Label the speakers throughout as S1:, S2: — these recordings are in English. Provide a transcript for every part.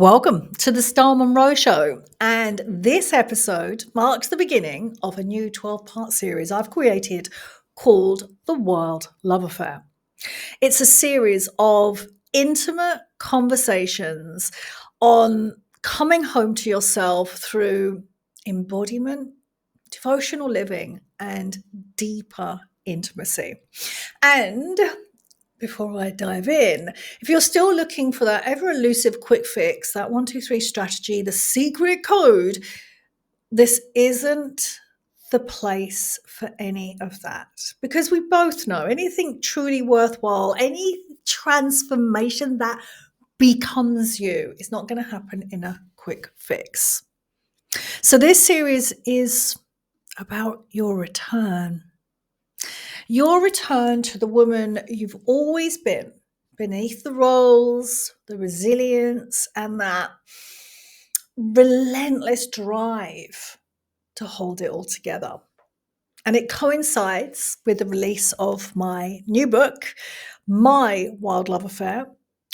S1: Welcome to the Monroe Show, and this episode marks the beginning of a new 12-part series I've created called The Wild Love Affair. It's a series of intimate conversations on coming home to yourself through embodiment, devotional living, and deeper intimacy. And before I dive in, if you're still looking for that ever elusive quick fix, that 1, 2, 3 strategy, the secret code, this isn't the place for any of that. Because we both know anything truly worthwhile, any transformation that becomes you is not going to happen in a quick fix. So this series is about your return. Your return to the woman you've always been, beneath the roles, the resilience, and that relentless drive to hold it all together. And it coincides with the release of my new book, My Wild Love Affair,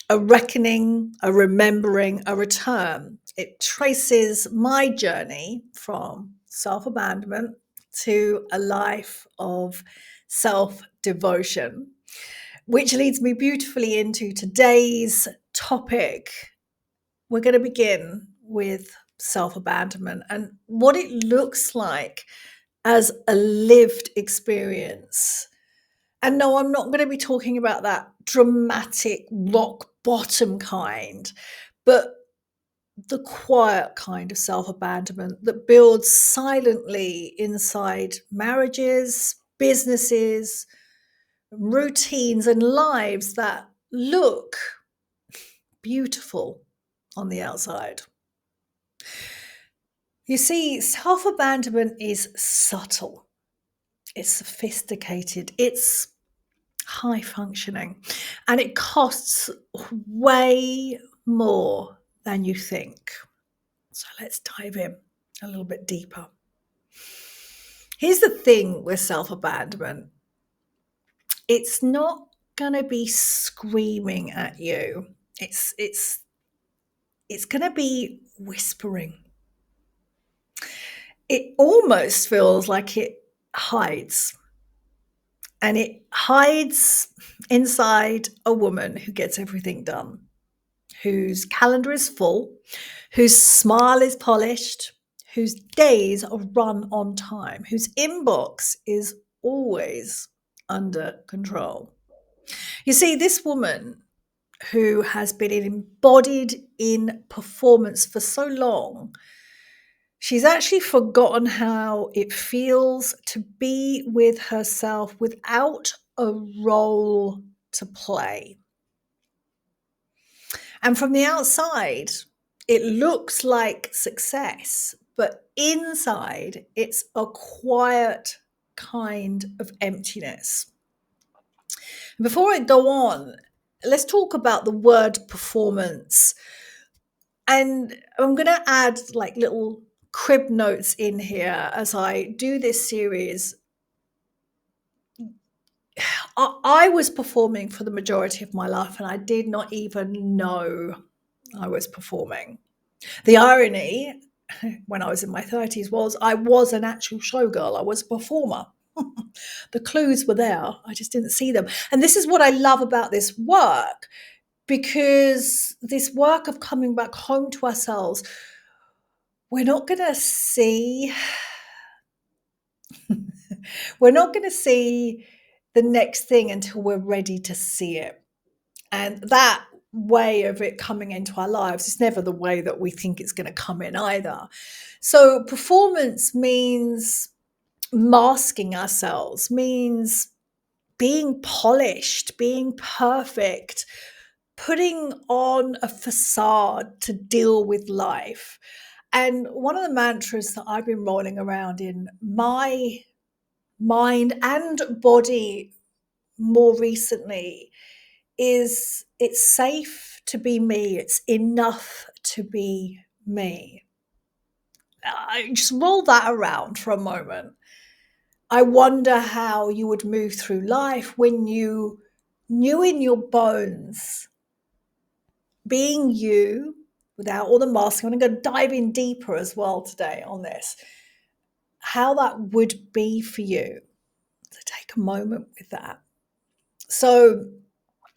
S1: a reckoning, a remembering, a return. It traces my journey from self-abandonment to a life of self-devotion, which leads me beautifully into today's topic. We're going to begin with self-abandonment and what it looks like as a lived experience. And no, I'm not going to be talking about that dramatic rock bottom kind, but the quiet kind of self-abandonment that builds silently inside marriages, businesses, routines, and lives that look beautiful on the outside. You see, self-abandonment is subtle, it's sophisticated, it's high functioning, and it costs way more than you think. So let's dive in a little bit deeper. Here's the thing with self-abandonment. It's not going to be screaming at you. It's going to be whispering. It almost feels like it hides. And it hides inside a woman who gets everything done, whose calendar is full, whose smile is polished, whose days are run on time, whose inbox is always under control. You see, this woman who has been embodied in performance for so long, she's actually forgotten how it feels to be with herself without a role to play. And from the outside, it looks like success, but inside, it's a quiet kind of emptiness. Before I go on, let's talk about the word performance. And I'm going to add like little crib notes in here as I do this series. I was performing for the majority of my life, and I did not even know I was performing. The irony when I was in my 30s was I was an actual showgirl. I was a performer. The clues were there. I just didn't see them. And this is what I love about this work, because this work of coming back home to ourselves, we're not going to see the next thing until we're ready to see it. And that way of it coming into our lives is never the way that we think it's going to come in either. So performance means masking ourselves, means being polished, being perfect, putting on a facade to deal with life. And one of the mantras that I've been rolling around in my mind and body more recently is it's safe to be me. It's enough to be me. Just roll that around for a moment. I wonder how you would move through life when you knew in your bones being you without all the masking. I'm going to dive in deeper as well today on this, how that would be for you. So take a moment with that. So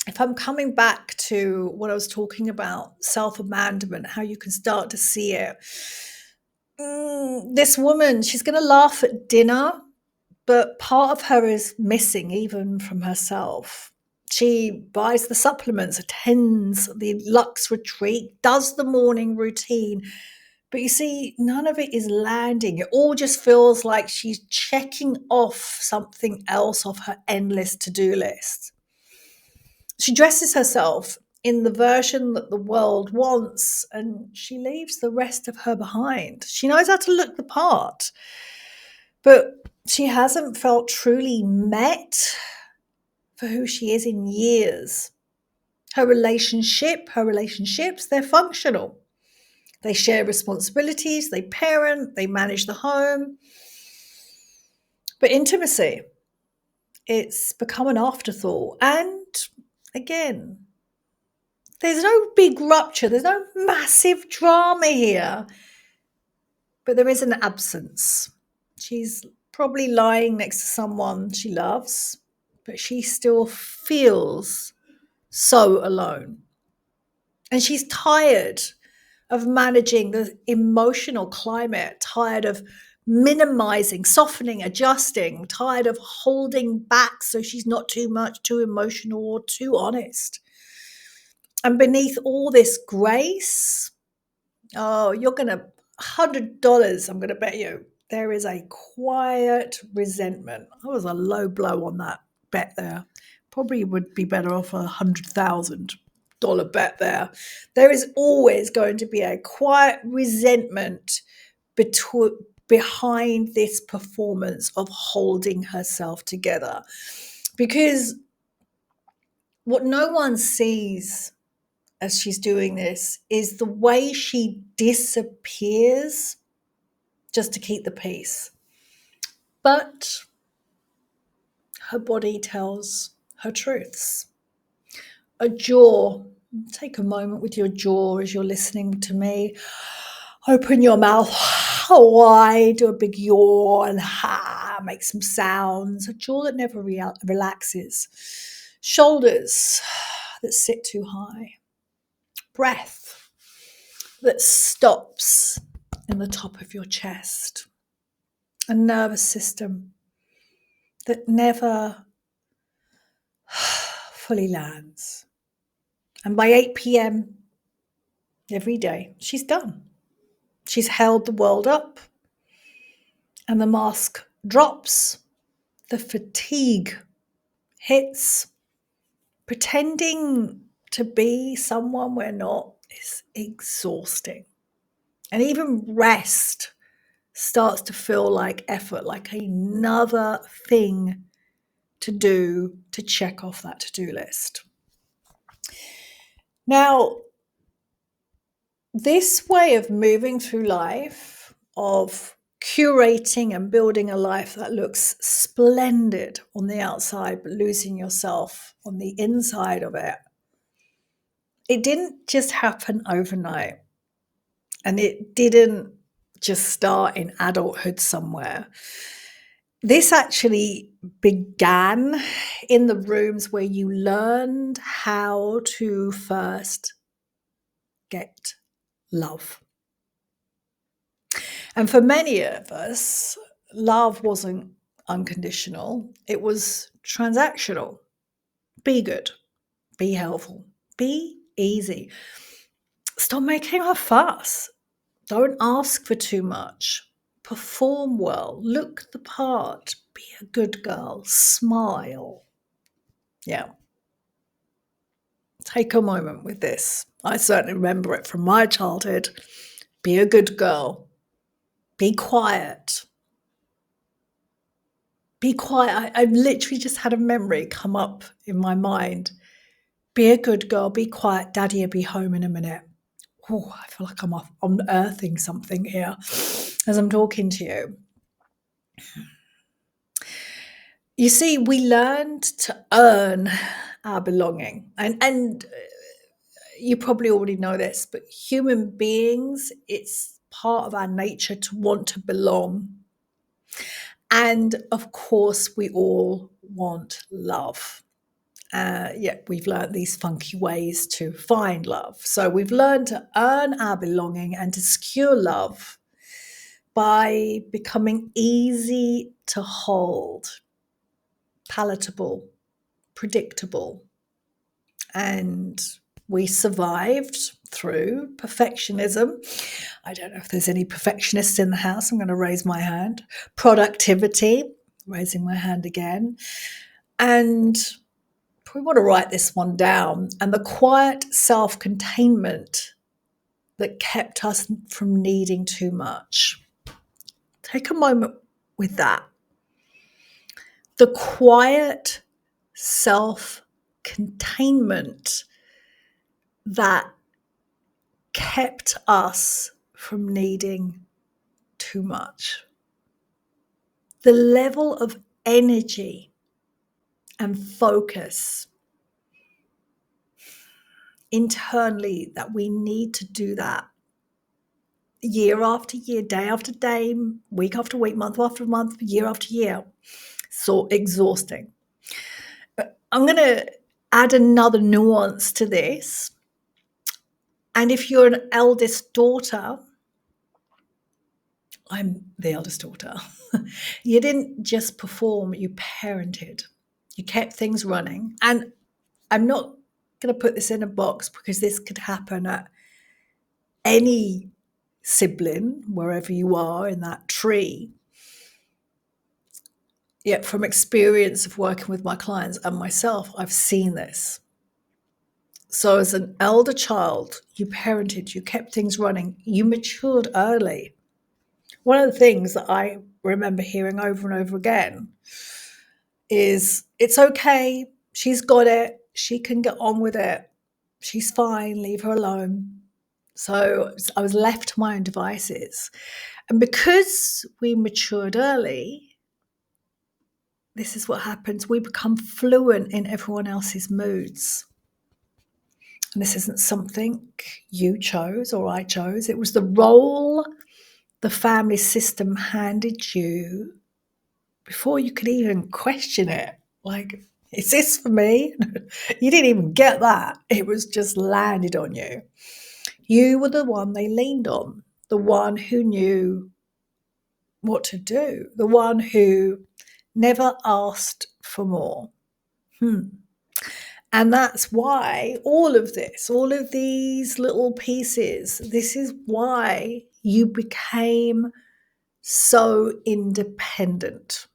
S1: if I'm coming back to what I was talking about, self-abandonment, how you can start to see it. This woman, she's going to laugh at dinner, but part of her is missing even from herself. She buys the supplements, attends the Lux retreat, does the morning routine. But you see, none of it is landing. It all just feels like she's checking off something else off her endless to-do list. She dresses herself in the version that the world wants, and she leaves the rest of her behind. She knows how to look the part, but she hasn't felt truly met for who she is in years. Her relationships, they're functional. They share responsibilities, they parent, they manage the home. But intimacy, it's become an afterthought. And again, there's no big rupture, there's no massive drama here, but there is an absence. She's probably lying next to someone she loves, but she still feels so alone. And she's tired of managing the emotional climate, tired of minimizing, softening, adjusting, tired of holding back so she's not too much, too emotional, or too honest. And beneath all this grace, oh, you're going to, $100, I'm going to bet you, there is a quiet resentment. That was a low blow on that bet there. Probably would be better off $100,000 bet there. There is always going to be a quiet resentment behind this performance of holding herself together. Because what no one sees as she's doing this is the way she disappears just to keep the peace. But her body tells her truths. A jaw. Take a moment with your jaw as you're listening to me. Open your mouth wide, do a big yawn, make some sounds. A jaw that never relaxes. Shoulders that sit too high. Breath that stops in the top of your chest. A nervous system that never fully lands. And by 8 p.m. every day, she's done. She's held the world up, and the mask drops. The fatigue hits. Pretending to be someone we're not is exhausting. And even rest starts to feel like effort, like another thing to do to check off that to-do list. Now, this way of moving through life, of curating and building a life that looks splendid on the outside, but losing yourself on the inside of it, it didn't just happen overnight. And it didn't just start in adulthood somewhere. This actually began in the rooms where you learned how to first get love. And for many of us, love wasn't unconditional. It was transactional. Be good. Be helpful. Be easy. Stop making a fuss. Don't ask for too much. Perform well. Look the part. Be a good girl. Smile. Yeah. Take a moment with this. I certainly remember it from my childhood. Be a good girl. Be quiet. Be quiet. I literally just had a memory come up in my mind. Be a good girl. Be quiet. Daddy will be home in a minute. Oh, I feel like I'm unearthing something here as I'm talking to you. You see, we learned to earn our belonging. And you probably already know this, but human beings, it's part of our nature to want to belong. And of course, we all want love. Yet we've learned these funky ways to find love. So we've learned to earn our belonging and to secure love by becoming easy to hold, palatable, predictable. And we survived through perfectionism. I don't know if there's any perfectionists in the house. I'm going to raise my hand. Productivity, raising my hand again. And we want to write this one down. And the quiet self-containment that kept us from needing too much. Take a moment with that. The quiet self-containment that kept us from needing too much. The level of energy and focus internally that we need to do that year after year, day after day, week after week, month after month, year after year. So exhausting. But I'm going to add another nuance to this. And if you're an eldest daughter, I'm the eldest daughter, you didn't just perform, you parented. You kept things running. And I'm not going to put this in a box because this could happen at any sibling, wherever you are in that tree. Yet from experience of working with my clients and myself, I've seen this. So as an elder child, you parented, you kept things running, you matured early. One of the things that I remember hearing over and over again is, it's okay, she's got it, she can get on with it, she's fine, leave her alone. So I was left to my own devices. And because we matured early, this is what happens. We become fluent in everyone else's moods. And this isn't something you chose or I chose. It was the role the family system handed you before you could even question it. Like, is this for me? You didn't even get that. It was just landed on you. You were the one they leaned on, the one who knew what to do, the one who never asked for more. And that's why all of this, all of these little pieces, this is why you became so independent.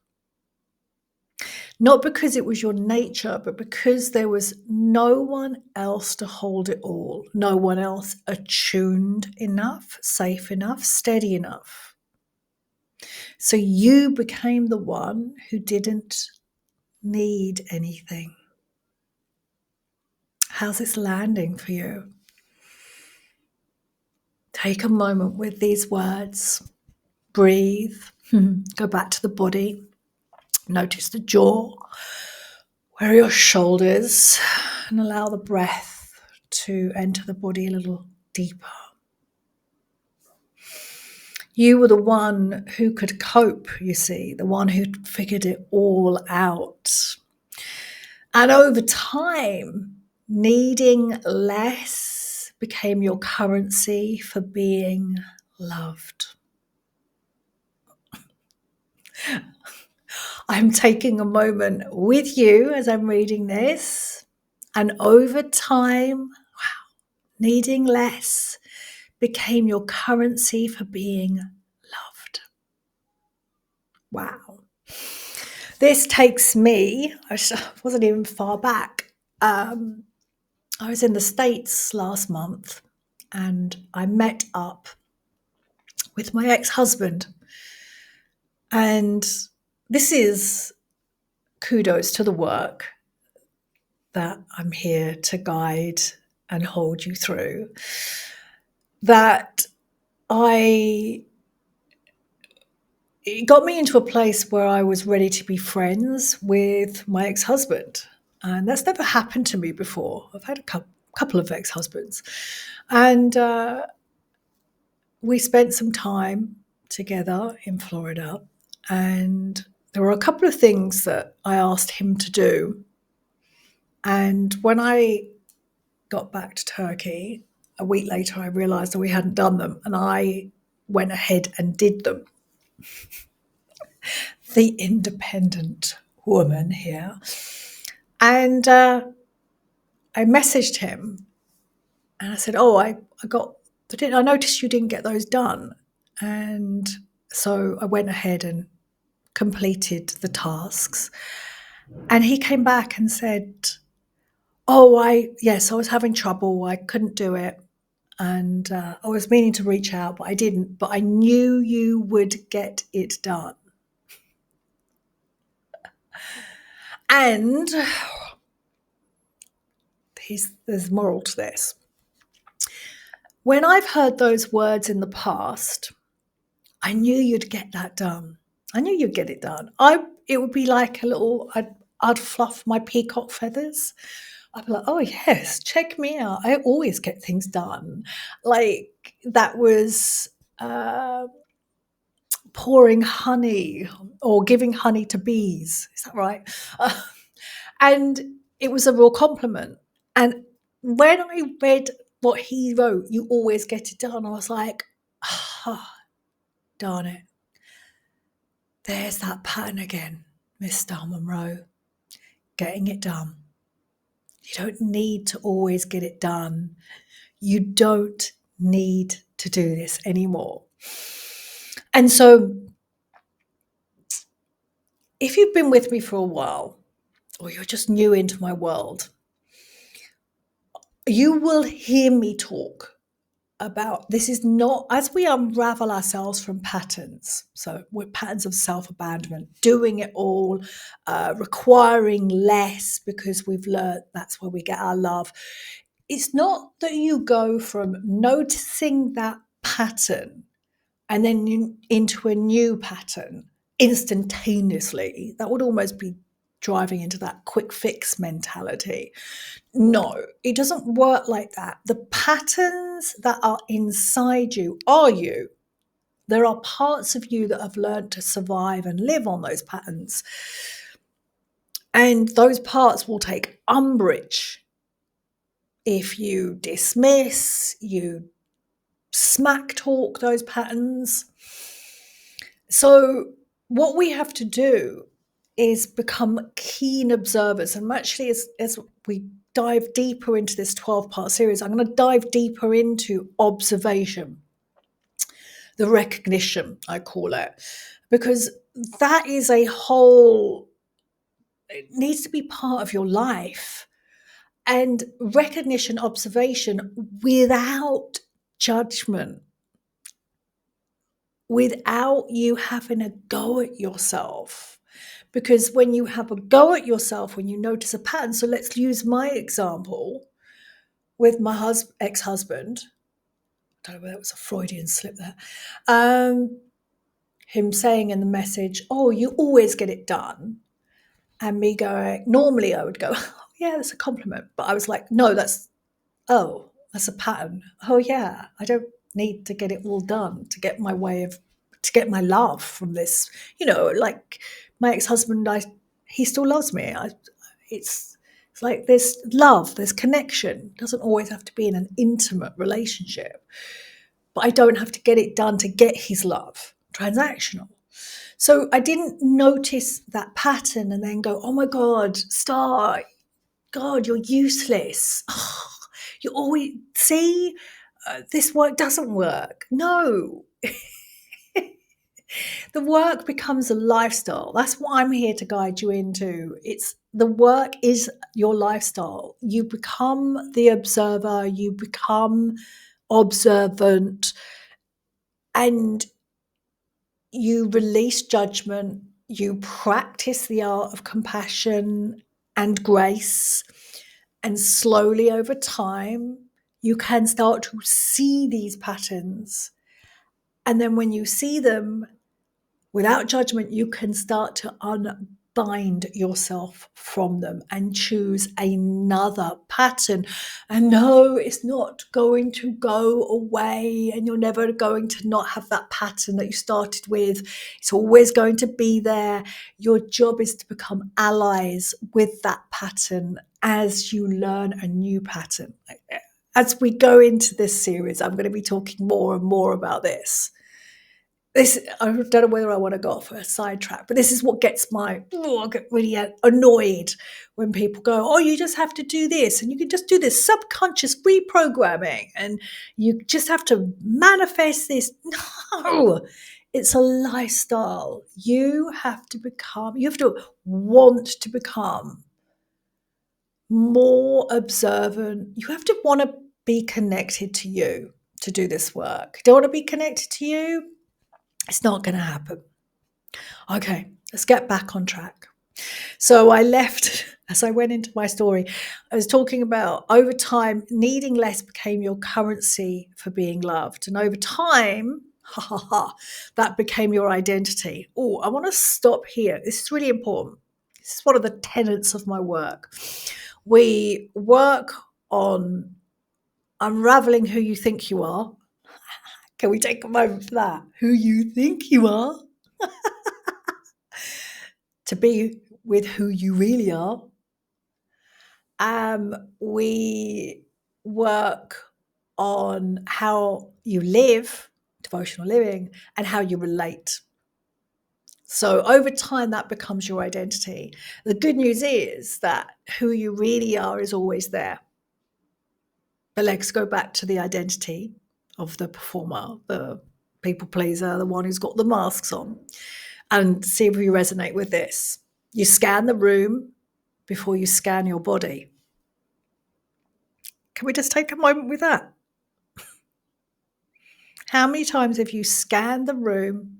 S1: Not because it was your nature, but because there was no one else to hold it all, no one else attuned enough, safe enough, steady enough. So you became the one who didn't need anything. How's this landing for you? Take a moment with these words. Breathe. Go back to the body. Notice the jaw. Where are your shoulders? And allow the breath to enter the body a little deeper. You were the one who could cope, you see, the one who figured it all out. And over time, needing less became your currency for being loved. I'm taking a moment with you as I'm reading this. And over time, needing less became your currency for being loved. Wow. This takes me, I wasn't even far back. I was in the States last month and I met up with my ex-husband. And this is kudos to the work that I'm here to guide and hold you through. That it got me into a place where I was ready to be friends with my ex-husband. And that's never happened to me before. I've had a couple of ex-husbands. And we spent some time together in Florida, and there were a couple of things that I asked him to do. And when I got back to Turkey, a week later, I realized that we hadn't done them, and I went ahead and did them. The independent woman here. And I messaged him and I said, I noticed you didn't get those done. And so I went ahead and completed the tasks. And he came back and said, I was having trouble. I couldn't do it. And I was meaning to reach out, but I didn't. But I knew you would get it done. And there's moral to this. When I've heard those words in the past, I knew you'd get that done. I knew you'd get it done. It would be like I'd fluff my peacock feathers. I'd be like, oh yes, check me out. I always get things done. Like that was pouring honey or giving honey to bees. Is that right? And it was a real compliment. And when I read what he wrote, you always get it done, I was like, darn it. There's that pattern again, Mr. Monroe. Getting it done. You don't need to always get it done. You don't need to do this anymore. And so if you've been with me for a while, or you're just new into my world, you will hear me talk about this is not, as we unravel ourselves from patterns, so we're patterns of self-abandonment, doing it all, requiring less because we've learned that's where we get our love. It's not that you go from noticing that pattern and then into a new pattern instantaneously. That would almost be driving into that quick fix mentality. No, it doesn't work like that. The patterns that are inside you are you. There are parts of you that have learned to survive and live on those patterns. And those parts will take umbrage if you dismiss, you smack talk those patterns. So what we have to do is become keen observers. And actually, as we dive deeper into this 12-part series, I'm going to dive deeper into observation, the recognition, I call it, because that is it needs to be part of your life. And recognition, observation without judgment, without you having a go at yourself. Because when you have a go at yourself, when you notice a pattern, so let's use my example with my ex-husband. I don't know whether that was a Freudian slip there. Him saying in the message, you always get it done. And me going, normally I would go, yeah, that's a compliment. But I was like, no, that's a pattern. Oh yeah, I don't need to get it all done to get my love from this. Like my ex-husband, he still loves me. It's like there's love, there's connection. It doesn't always have to be in an intimate relationship. But I don't have to get it done to get his love. Transactional. So I didn't notice that pattern and then go, oh my God, Star, God, you're useless. Oh, you always see this work doesn't work. No. The work becomes a lifestyle. That's what I'm here to guide you into. The work is your lifestyle. You become the observer, you become observant, and you release judgment, you practice the art of compassion and grace, and slowly over time, you can start to see these patterns. And then when you see them without judgment, you can start to bind yourself from them and choose another pattern. And no, it's not going to go away, and you're never going to not have that pattern that you started with. It's always going to be there. Your job is to become allies with that pattern as you learn a new pattern. As we go into this series, I'm going to be talking more and more about this. I don't know whether I want to go off a sidetrack, but this is what gets I get really annoyed when people go, oh, you just have to do this, and you can just do this subconscious reprogramming, and you just have to manifest this. No, it's a lifestyle. You have to want to become more observant. You have to want to be connected to you to do this work. Don't want to be connected to you? It's not going to happen. Okay, let's get back on track. So I left, as I went into my story, I was talking about over time, needing less became your currency for being loved. And over time, that became your identity. Oh, I want to stop here. This is really important. This is one of the tenets of my work. We work on unraveling who you think you are. Can we take a moment for that? Who you think you are to be with who you really are. We work on how you live, devotional living, and how you relate. So over time, that becomes your identity. The good news is that who you really are is always there. But let's go back to the identity of the performer, the people pleaser, the one who's got the masks on, and see if you resonate with this. You scan the room before you scan your body. Can we just take a moment with that? How many times have you scanned the room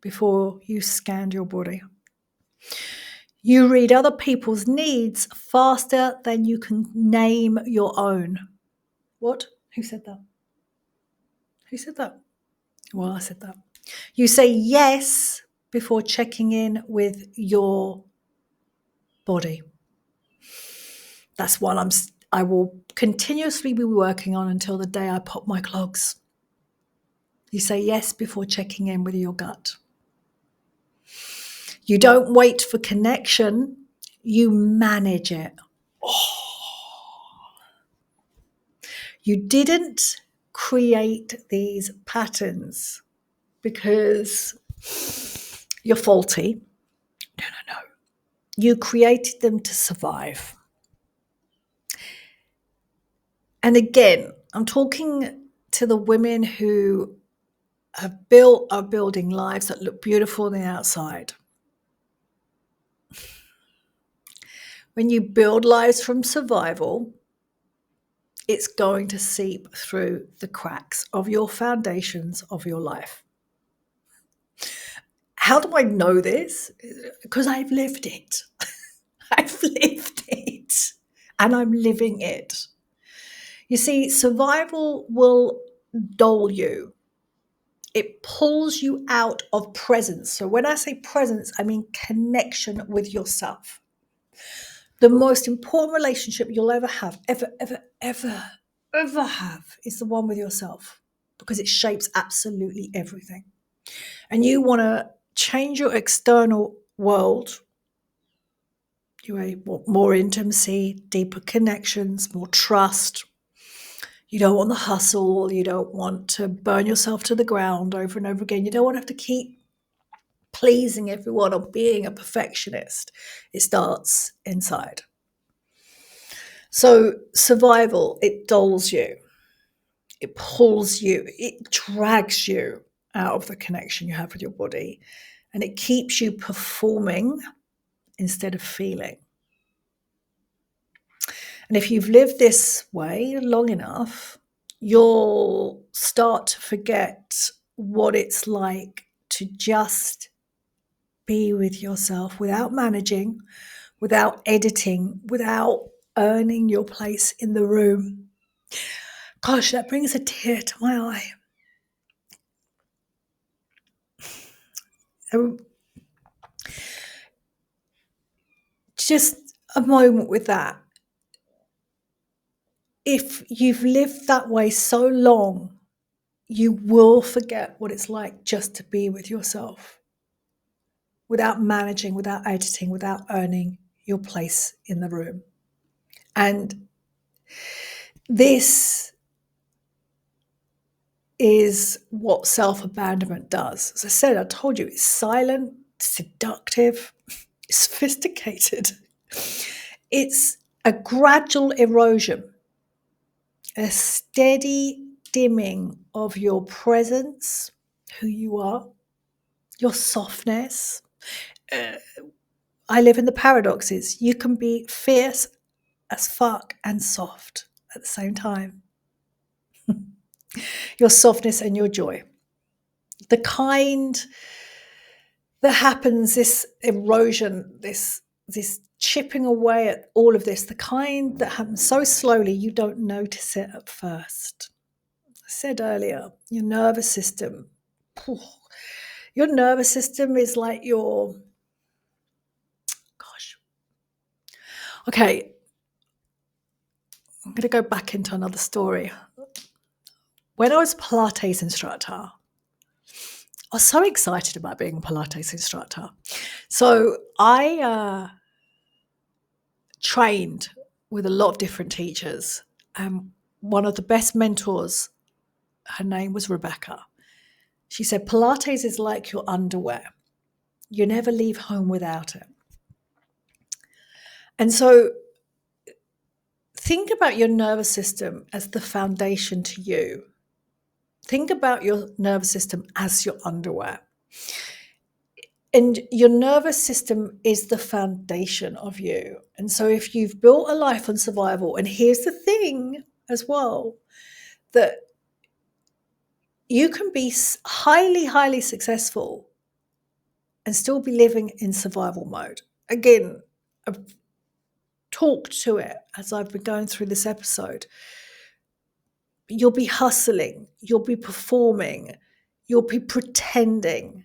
S1: before you scanned your body? You read other people's needs faster than you can name your own. What? Who said that? Who said that? Well, I said that. You say yes before checking in with your body. That's one I will continuously be working on until the day I pop my clogs. You say yes before checking in with your gut. You don't wait for connection, you manage it. You didn't create these patterns because you're faulty. No. You created them to survive. And again, I'm talking to the women are building lives that look beautiful on the outside. When you build lives from survival, it's going to seep through the cracks of your foundations of your life. How do I know this? Because I've lived it. I've lived it, and I'm living it. You see, survival will dull you. It pulls you out of presence. So when I say presence, I mean connection with yourself. The most important relationship you'll ever have, ever have, is the one with yourself, because it shapes absolutely everything. And you want to change your external world. You want more intimacy, deeper connections, more trust. You don't want the hustle. You don't want to burn yourself to the ground over and over again. You don't want to have to keep pleasing everyone or being a perfectionist. It starts inside. So survival, it dulls you. It pulls you. It drags you out of the connection you have with your body. And it keeps you performing instead of feeling. And if you've lived this way long enough, you'll start to forget what it's like to just be with yourself without managing, without editing, without earning your place in the room. Gosh, that brings a tear to my eye. just a moment with that. If you've lived that way so long, you will forget what it's like just to be with yourself without managing, without editing, without earning your place in the room. And this is what self-abandonment does. As I said, I told you, it's silent, seductive, sophisticated. It's a gradual erosion, a steady dimming of your presence, who you are, your softness. I live in the paradoxes. You can be fierce as fuck and soft at the same time. Your softness and your joy. The kind that happens, this erosion, this chipping away at all of this, the kind that happens so slowly you don't notice it at first. I said earlier, your nervous system. Your nervous system is like your, gosh. Okay, I'm going to go back into another story. When I was a Pilates instructor, I was so excited about being a Pilates instructor. So I trained with a lot of different teachers. And one of the best mentors, her name was Rebecca. She said, Pilates is like your underwear. You never leave home without it. And so think about your nervous system as the foundation to you. Think about your nervous system as your underwear. And your nervous system is the foundation of you. And so if you've built a life on survival, and here's the thing as well, that you can be highly, highly successful and still be living in survival mode. Again, I've talked to it as I've been going through this episode. You'll be hustling, you'll be performing, you'll be pretending,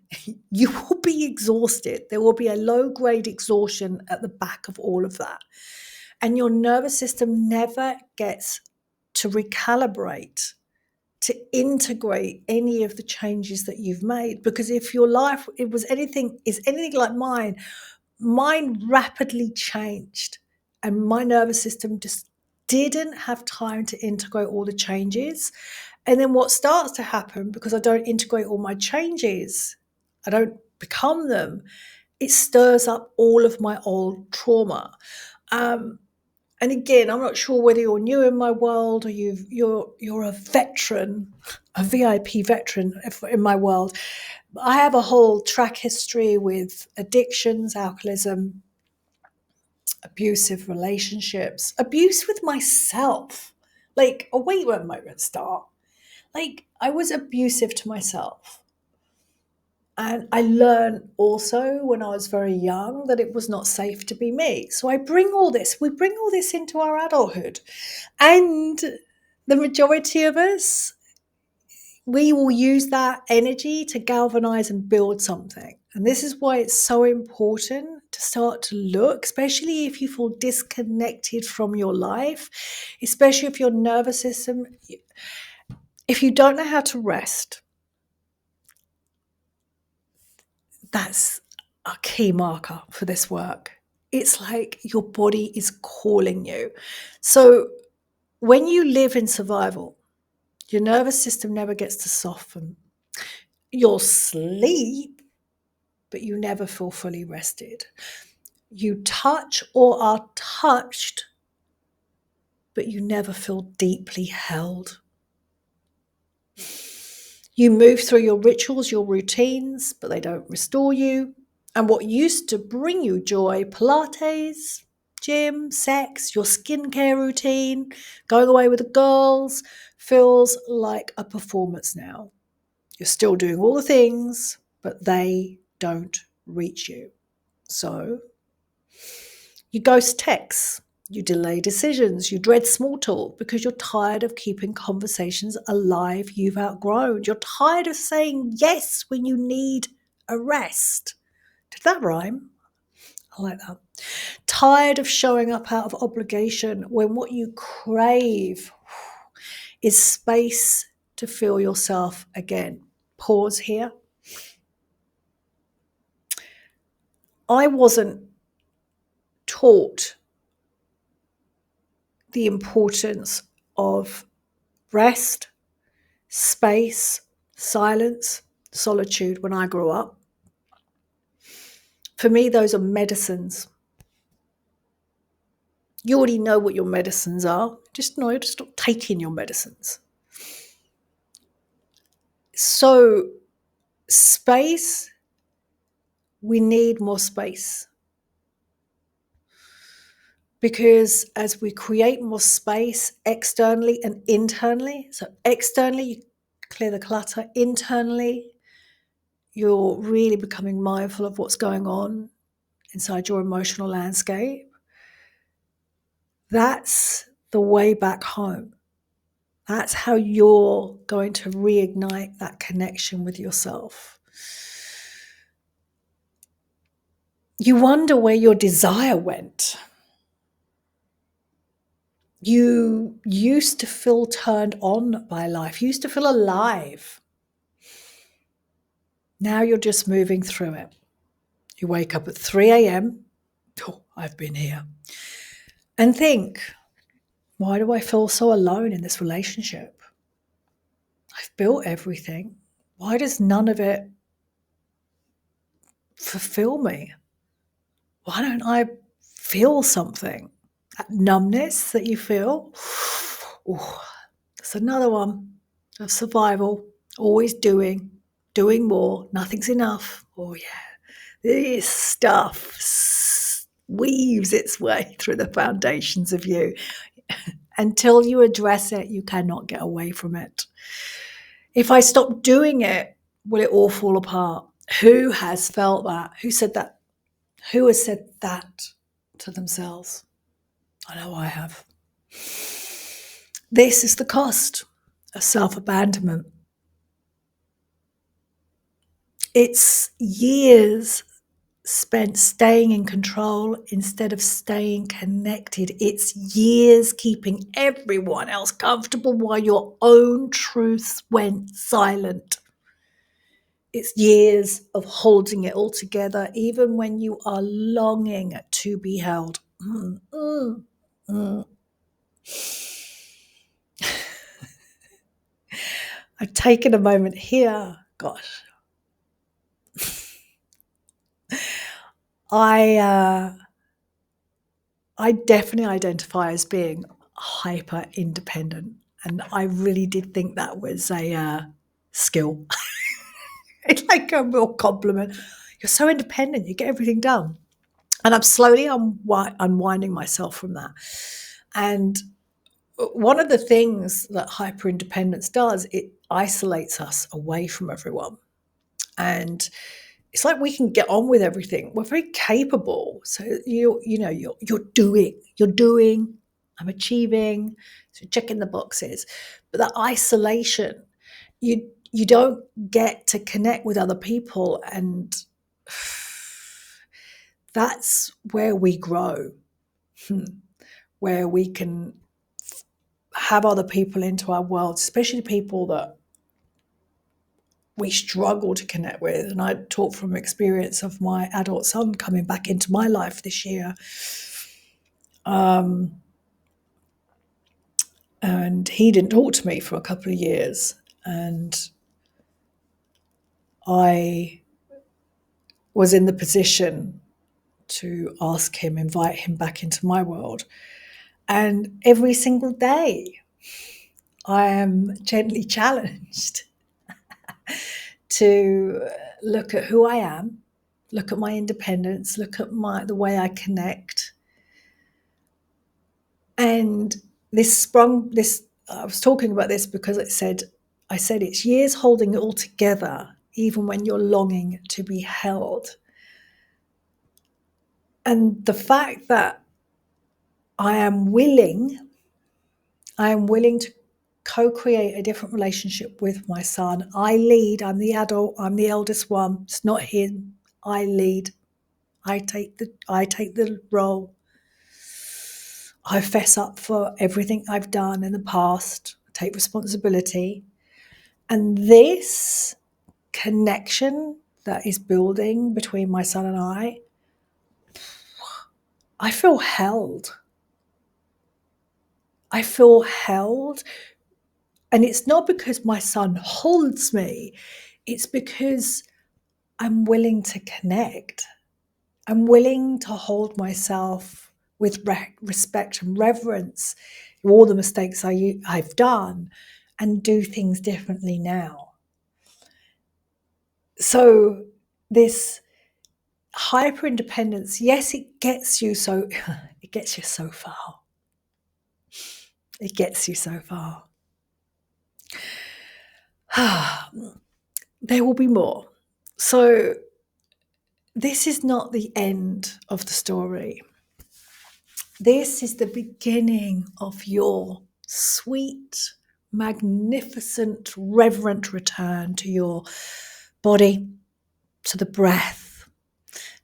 S1: you will be exhausted. There will be a low-grade exhaustion at the back of all of that. And your nervous system never gets to recalibrate, to integrate any of the changes that you've made. Because if your life is anything like mine rapidly changed, and my nervous system just didn't have time to integrate all the changes. And then what starts to happen, because I don't integrate all my changes, I don't become them, it stirs up all of my old trauma. And again, I'm not sure whether you're new in my world or you're a veteran, a VIP veteran in my world. I have a whole track history with addictions, alcoholism, abusive relationships, abuse with myself. Like, oh, wait a moment, start. Like, I was abusive to myself. And I learned also when I was very young that it was not safe to be me. So we bring all this into our adulthood. And the majority of us, we will use that energy to galvanize and build something. And this is why it's so important to start to look, especially if you feel disconnected from your life, especially if your nervous system, if you don't know how to rest, that's a key marker for this work. It's like your body is calling you. So when you live in survival, your nervous system never gets to soften. You'll sleep, but you never feel fully rested. You touch or are touched, but you never feel deeply held. You move through your rituals, your routines, but they don't restore you. And what used to bring you joy, Pilates, gym, sex, your skincare routine, going away with the girls, feels like a performance now. You're still doing all the things, but they don't reach you. So you ghost texts, you delay decisions, you dread small talk because you're tired of keeping conversations alive you've outgrown. You're tired of saying yes when you need a rest. Did that rhyme? I like that. Tired of showing up out of obligation when what you crave is space to feel yourself again. Pause here. I wasn't taught the importance of rest, space, silence, solitude when I grew up. For me, those are medicines. You already know what your medicines are. Just stop taking your medicines. So, space, we need more space. Because as we create more space externally and internally, so externally, you clear the clutter. Internally, you're really becoming mindful of what's going on inside your emotional landscape. That's the way back home. That's how you're going to reignite that connection with yourself. You wonder where your desire went. You used to feel turned on by life. You used to feel alive. Now you're just moving through it. You wake up at 3 a.m. Oh, I've been here. And think, why do I feel so alone in this relationship? I've built everything. Why does none of it fulfill me? Why don't I feel something? That numbness that you feel, oh, that's another one of survival. Always doing more. Nothing's enough. Oh yeah, this stuff weaves its way through the foundations of you. Until you address it, you cannot get away from it. If I stop doing it, will it all fall apart? Who has felt that? Who said that? Who has said that to themselves? I know I have. This is the cost of self-abandonment. It's years spent staying in control instead of staying connected. It's years keeping everyone else comfortable while your own truth went silent. It's years of holding it all together, even when you are longing to be held. I've taken a moment here. Gosh. I definitely identify as being hyper independent, and I really did think that was a skill. It's like a real compliment. You're so independent, you get everything done. And I'm slowly unwinding myself from that. And one of the things that hyper independence does, it isolates us away from everyone. And it's like we can get on with everything. We're very capable. So you're doing, I'm achieving, so checking the boxes. But that isolation, you don't get to connect with other people, and that's where we grow, where we can have other people into our world, especially people that we struggle to connect with. And I talk from experience of my adult son coming back into my life this year. And he didn't talk to me for a couple of years. And I was in the position to invite him back into my world. And every single day, I am gently challenged to look at who I am, look at my independence, look at the way I connect. And I was talking about this because I said it's years holding it all together, even when you're longing to be held. And the fact that I am willing to co-create a different relationship with my son. I lead, I'm the adult, I'm the eldest one. It's not him. I lead. I take the role. I fess up for everything I've done in the past. I take responsibility. And this connection that is building between my son and I feel held. I feel held. And it's not because my son holds me, it's because I'm willing to connect. I'm willing to hold myself with respect and reverence for all the mistakes I've done and do things differently now. So this hyper independence, yes, it gets you so far. It gets you so far. There will be more. So this is not the end of the story. This is the beginning of your sweet, magnificent, reverent return to your body, to the breath,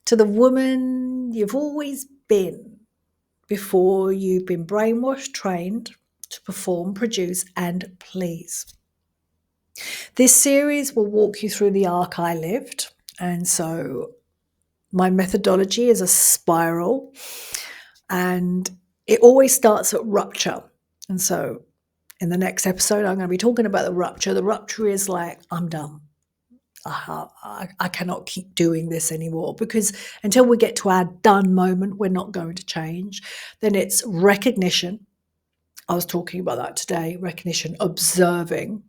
S1: to the woman you've always been before you've been brainwashed, trained to perform, produce, and please. This series will walk you through the arc I lived. And so my methodology is a spiral, and it always starts at rupture. And so in the next episode, I'm going to be talking about the rupture. The rupture is like, I'm done. I cannot keep doing this anymore, because until we get to our done moment, we're not going to change. Then it's recognition. I was talking about that today, recognition, observing.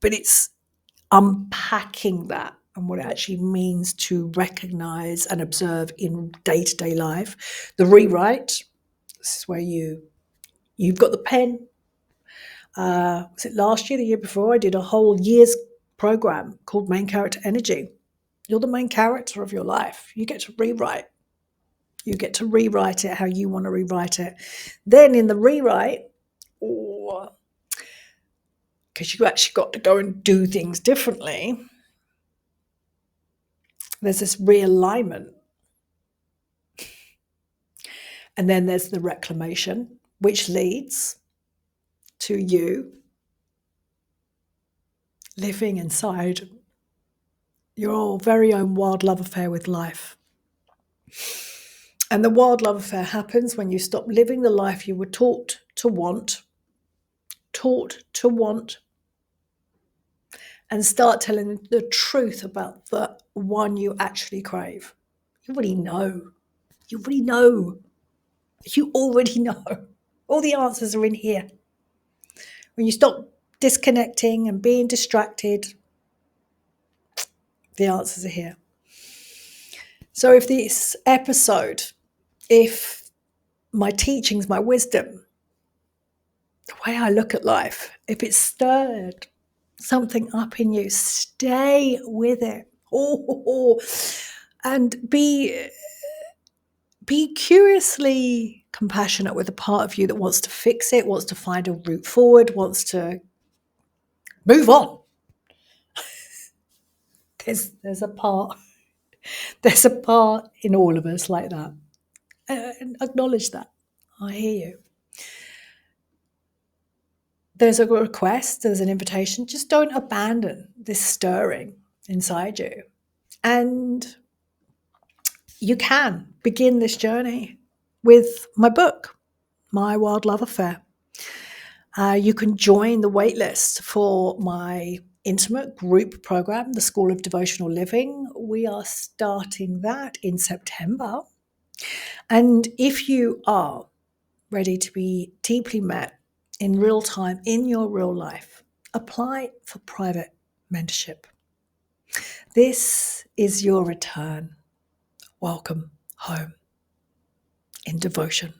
S1: But it's unpacking that and what it actually means to recognize and observe in day-to-day life. The rewrite, this is where you've got the pen. Was it last year, the year before? I did a whole year's program called Main Character Energy. You're the main character of your life. You get to rewrite. You get to rewrite it how you want to rewrite it. Then in the rewrite, because you actually got to go and do things differently, there's this realignment. And then there's the reclamation, which leads to you living inside your very own wild love affair with life. And the wild love affair happens when you stop living the life you were taught to want, and start telling the truth about the one you actually crave. You already know. You already know. You already know. All the answers are in here. When you stop disconnecting and being distracted, the answers are here. So if this episode, if my teachings, my wisdom, the way I look at life, if it stirred something up in you, stay with it. And be curiously compassionate with the part of you that wants to fix it, wants to find a route forward, wants to move on. There's a part in all of us like that. And acknowledge that. I hear you. There's a request, there's an invitation. Just don't abandon this stirring inside you. And you can begin this journey with my book, My Wild Love Affair. You can join the waitlist for my intimate group program, the School of Devotional Living. We are starting that in September. And if you are ready to be deeply met in real time, in your real life, apply for private mentorship. This is your return. Welcome home in devotion.